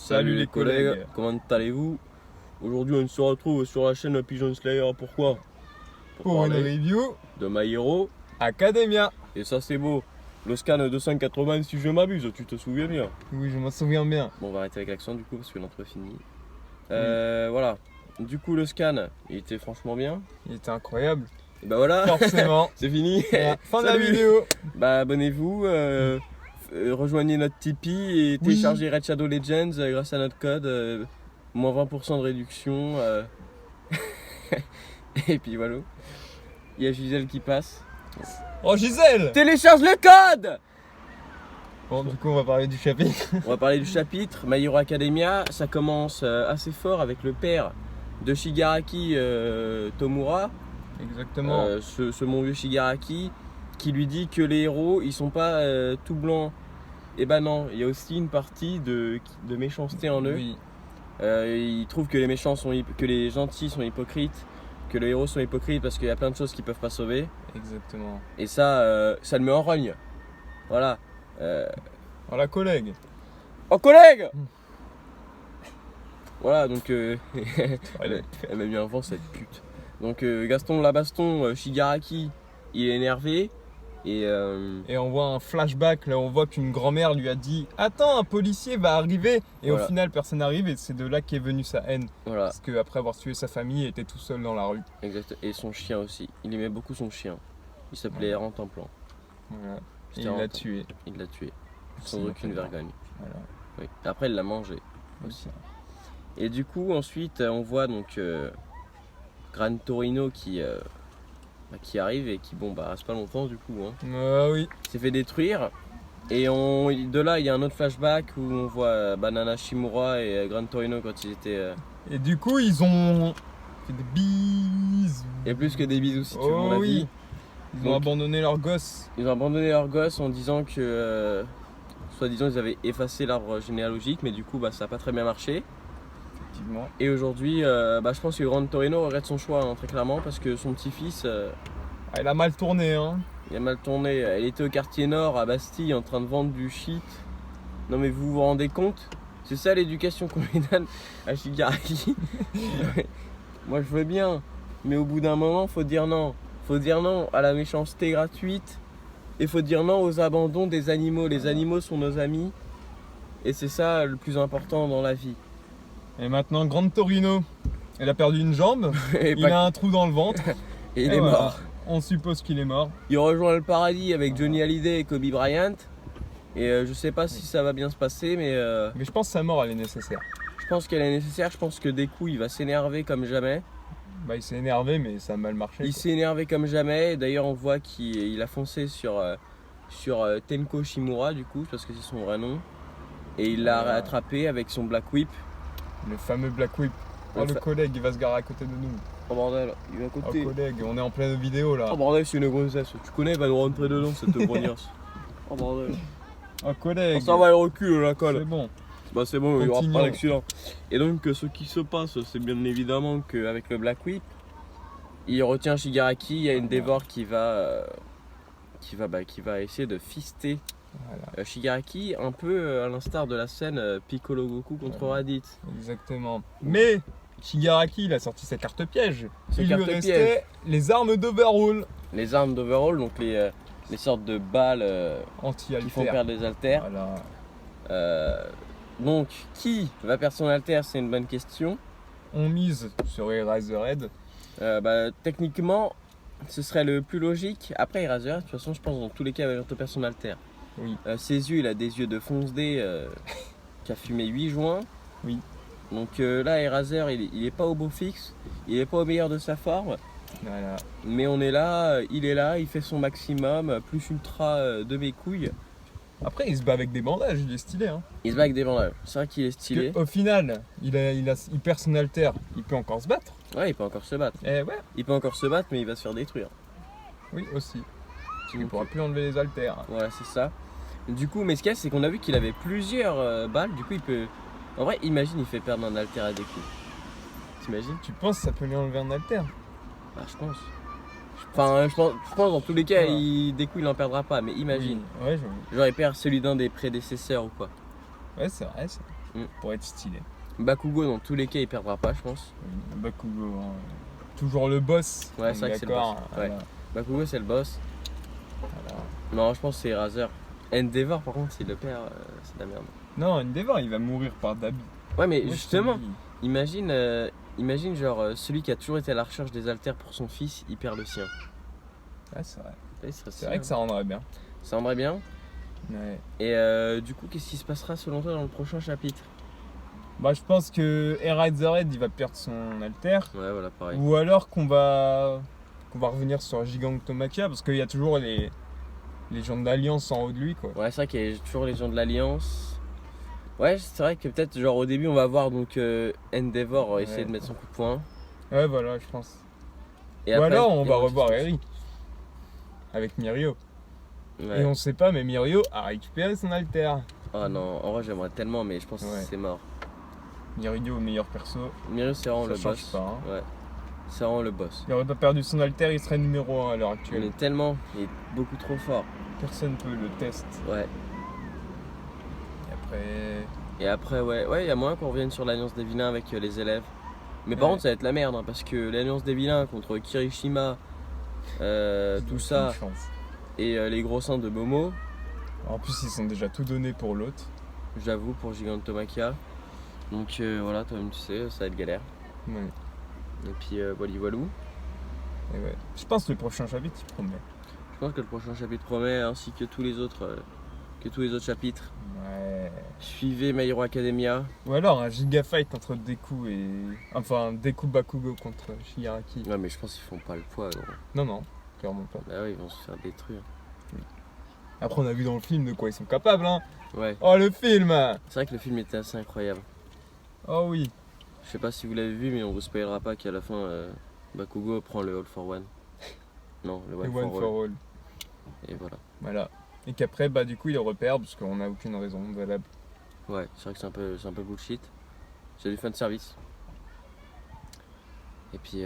Salut les collègues, comment allez-vous? Aujourd'hui on se retrouve sur la chaîne Pigeon Slayer, pourquoi? Pour une review de My Hero Academia. Et ça c'est beau, le scan 280 si je m'abuse, tu te souviens bien? Oui, je m'en souviens bien. Bon, on va arrêter avec l'accent du coup parce que l'intro est fini. Voilà, du coup le scan il était franchement bien. Il était incroyable. Et bah voilà, Forcément. c'est fini. Voilà, fin de la Salut. vidéo. Bah abonnez-vous, rejoignez notre Tipeee et téléchargez Red Shadow Legends grâce à notre code, moins 20% de réduction. Et puis voilà, il y a Gisèle qui passe. Oh Gisèle. Télécharge le code. Bon, du coup on va parler du chapitre. On va parler du chapitre My Hero Academia. Ça commence assez fort avec le père de Shigaraki, Tomura. Exactement. Ce bon vieux Shigaraki qui lui dit que les héros ils sont pas tout blancs. Et bah non, il y a aussi une partie de méchanceté en eux. Oui. Il trouve que les méchants que les gentils sont hypocrites, que les héros sont hypocrites parce qu'il y a plein de choses qu'ils peuvent pas sauver. Exactement. Et ça, ça le met en rogne. Voilà. Voilà collègue. Oh collègue. Voilà donc elle m'a mis un vent cette pute. Donc Gaston la baston, Shigaraki, il est énervé. Et on voit un flashback, là on voit qu'une grand-mère lui a dit « Attends, un policier va arriver !» Et voilà. Au final personne n'arrive et c'est de là qu'est venue sa haine. Voilà. Parce qu'après avoir tué sa famille, il était tout seul dans la rue. Exact. Et son chien aussi. Il aimait beaucoup son chien. Il s'appelait Errant en plan. Voilà. Et C'était il l'a tué. Il l'a tué. Sans aucune vergogne. Voilà. Oui. Après il l'a mangé aussi. Et du coup ensuite on voit donc Gran Torino qui arrive et qui reste pas longtemps du coup. Oui. Il s'est fait détruire. Et de là il y a un autre flashback où on voit Banana Shimura et Gran Torino quand ils étaient... Et du coup ils ont fait des bisous. Et plus que des bisous si tu veux mon oui. avis. Ils ont abandonné leur gosse. Ils ont abandonné leur gosse en disant que soi-disant ils avaient effacé l'arbre généalogique, mais du coup ça n'a pas très bien marché. Effectivement. Et aujourd'hui je pense que Gran Torino regrette son choix très clairement parce que son petit-fils il a mal tourné il a mal tourné. Elle était au quartier nord à Bastille en train de vendre du shit. Non mais vous vous rendez compte? C'est ça l'éducation qu'on lui donne à Shigaraki. Moi je veux bien, mais au bout d'un moment faut dire non. Faut dire non à la méchanceté gratuite et faut dire non aux abandons des animaux. Les animaux sont nos amis et c'est ça le plus important dans la vie. Et maintenant Gran Torino, elle a perdu une jambe, il a un trou dans le ventre et il est mort. On suppose qu'il est mort. Il rejoint le paradis avec Johnny Hallyday et Kobe Bryant. Et je sais pas si ça va bien se passer, mais je pense que sa mort elle est nécessaire. Je pense qu'elle est nécessaire. Je pense que Deku il va s'énerver comme jamais. Il s'est énervé mais ça a mal marché. Il s'est énervé comme jamais. D'ailleurs on voit qu'il a foncé sur Tenko Shimura du coup parce que c'est son vrai nom. Et il l'a rattrapé avec son Black Whip. Le fameux Black Whip. Le collègue il va se garer à côté de nous. Oh bordel, il est à côté. Oh collègue, on est en pleine vidéo là. Oh bordel, c'est une grossesse. Tu connais, il va nous rentrer dedans cette grognasse. Oh bordel. Oh collègue. Ça va, elle recule la colle. C'est bon. Bah c'est bon, il n'y aura pas d'accident. Et donc ce qui se passe, c'est bien évidemment qu'avec le Black Whip, il retient Shigaraki, il y a une dévore qui va essayer de fister Shigaraki, un peu à l'instar de la scène Piccolo Goku contre Raditz. Exactement. Mais Shigaraki il a sorti sa carte piège. Il lui restait les armes d'Overhaul. Les armes d'Overhaul, donc les sortes de balles qui font perdre les haltères. Voilà. Donc qui va perdre son haltère, c'est une bonne question. On mise sur Eraserhead. Techniquement ce serait le plus logique. Après Eraserhead, de toute façon je pense dans tous les cas il va bientôt perdre son haltère. Oui. Ses yeux, il a des yeux de fonce-dé qui a fumé 8 joints. Oui. Donc là Eraser il est pas au beau fixe, il est pas au meilleur de sa forme. Voilà. Mais on est là, il fait son maximum, plus ultra de mes couilles. Après il se bat avec des bandages, il est stylé Il se bat avec des bandages, c'est vrai qu'il est stylé. Au final, il perd son haltère, il peut encore se battre. Ouais, il peut encore se battre. Ouais. Il peut encore se battre mais il va se faire détruire. Oui aussi. Il ne pourra plus enlever les haltères. Voilà, c'est ça. Du coup, mais ce qu'il y a, c'est qu'on a vu qu'il avait plusieurs balles, du coup il peut... En vrai, imagine il fait perdre un haltère à Deku. T'imagines? Tu penses que ça peut lui enlever un haltère? Bah je pense. Je pense dans tous les cas, Deku il en perdra pas, mais imagine. Oui. Ouais, genre il perd celui d'un des prédécesseurs ou quoi. Ouais, c'est vrai ça. pour être stylé. Bakugo, dans tous les cas, il perdra pas, je pense. Bakugo, hein. Toujours le boss. Ouais, c'est vrai que c'est le boss. Ouais. Voilà. Bakugo, c'est le boss. Voilà. Non, je pense que c'est Razer. Endeavor, par contre, s'il le perd, c'est de la merde. Non, Endeavor, il va mourir par Dabi. Ouais, mais Moi, justement, je te dis. imagine genre celui qui a toujours été à la recherche des haltères pour son fils, il perd le sien. Ouais, c'est vrai. Ouais, C'est vrai que ça rendrait bien. Ça rendrait bien. Ouais. Et du coup, qu'est-ce qui se passera selon toi dans le prochain chapitre? Bah, je pense que Eraserhead, il va perdre son alter. Ouais, voilà, pareil. Ou alors qu'on va revenir sur Gigantomachia parce qu'il y a toujours les gens de l'Alliance en haut de lui, quoi. Ouais, c'est vrai qu'il y a toujours les gens de l'Alliance. Ouais, c'est vrai que peut-être, genre au début, on va voir donc Endeavor essayer de mettre son coup de poing. Ouais, voilà, je pense. Et Ou après, alors on il y va a revoir Mantis. Eri avec Mirio. Ouais. Et on sait pas, mais Mirio a récupéré son alter. Oh non, en vrai, j'aimerais tellement, mais je pense que Ouais. c'est mort. Mirio, meilleur perso. Mirio, c'est vraiment Ça le change boss. pas, hein. Ouais, c'est vraiment le boss. Il aurait pas perdu son alter, il serait numéro 1 à l'heure Il actuelle. est tellement, il est beaucoup trop fort. Personne peut le test. Ouais. Et après. Et après, ouais, il y a moyen qu'on revienne sur l'Alliance des Vilains avec les élèves. Mais par Ouais. contre, ça va être la merde, hein, parce que l'Alliance des Vilains contre Kirishima, tout ça, Aucune chance. et les gros seins de Momo, En plus, ils sont déjà tout donnés pour l'autre. j'avoue, pour Gigantomachia. Donc voilà, toi-même tu sais, ça va être galère. Ouais. Et puis voilou. Et ouais. Je pense que le prochain chapitre, il promet. Je pense que le prochain chapitre promet, ainsi que tous les autres chapitres. Ouais. Suivez My Hero Academia. Ou alors un giga fight entre Deku et. Enfin, Deku Bakugo contre Shigaraki. Ouais, mais je pense qu'ils font pas le poids, gros. Non, non, clairement pas. Bah ouais, ils vont se faire détruire. Après, on a vu dans le film de quoi ils sont capables, hein. Ouais, Oh, le film. c'est vrai que le film était assez incroyable. Oh oui. Je sais pas si vous l'avez vu, mais on vous spoilera pas qu'à la fin, Bakugo prend le All for One. Non, le Et One, One for, for All. All. Et voilà. Voilà. Et qu'après, bah, du coup, il le repère parce qu'on n'a aucune raison valable. Ouais, c'est vrai que c'est un peu bullshit. C'est du fan service. Et puis,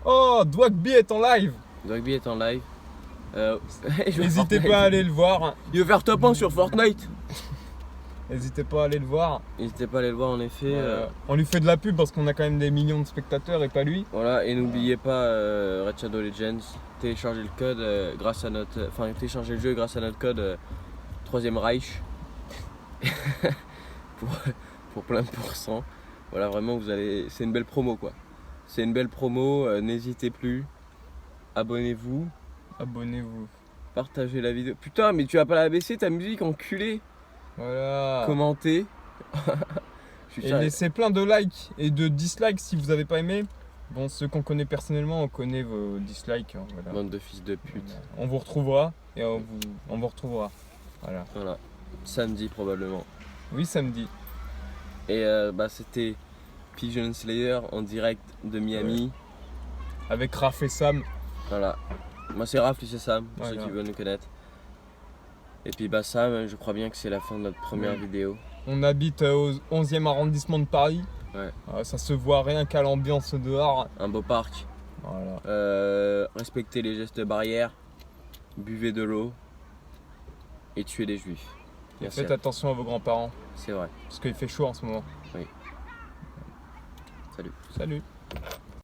Oh, Dwagby est en live. Dogby est en live. N'hésitez pas à aller le voir. Il veut faire top 1 sur Fortnite. N'hésitez pas à aller le voir. N'hésitez pas à aller le voir en effet. On lui fait de la pub parce qu'on a quand même des millions de spectateurs et pas lui. Voilà, et n'oubliez pas Red Shadow Legends, téléchargez le code grâce à notre. Enfin, téléchargez le jeu grâce à notre code 3ème Reich pour plein de pourcents. Voilà, vraiment, vous allez. C'est une belle promo quoi. C'est une belle promo, n'hésitez plus. Abonnez-vous, Abonnez-vous. partagez la vidéo. Putain, mais tu vas pas la baisser ta musique, enculé. Voilà. Commentez. Je suis Et sérieux. laissez plein de likes et de dislikes si vous avez pas aimé. Bon, ceux qu'on connaît personnellement, on connaît vos dislikes. Hein, voilà. Bande de fils de pute. Voilà. On vous retrouvera et on vous retrouvera. Voilà. Voilà, samedi probablement. Oui, samedi. Et bah c'était Pigeon Slayer en direct de Miami. Avec Raph et Sam. Voilà. Moi c'est Raph, lui c'est Sam, pour Voilà. ceux qui veulent nous connaître. Et puis bah Sam, je crois bien que c'est la fin de notre première Ouais. vidéo. On habite au 11e arrondissement de Paris. Ouais. Ça se voit rien qu'à l'ambiance dehors. Un beau parc. Voilà. Respectez les gestes barrières. Buvez de l'eau. Et tuez les juifs. Et Merci faites à- attention à vos grands-parents. C'est vrai. Parce qu'il fait chaud en ce moment. Salut. Salut.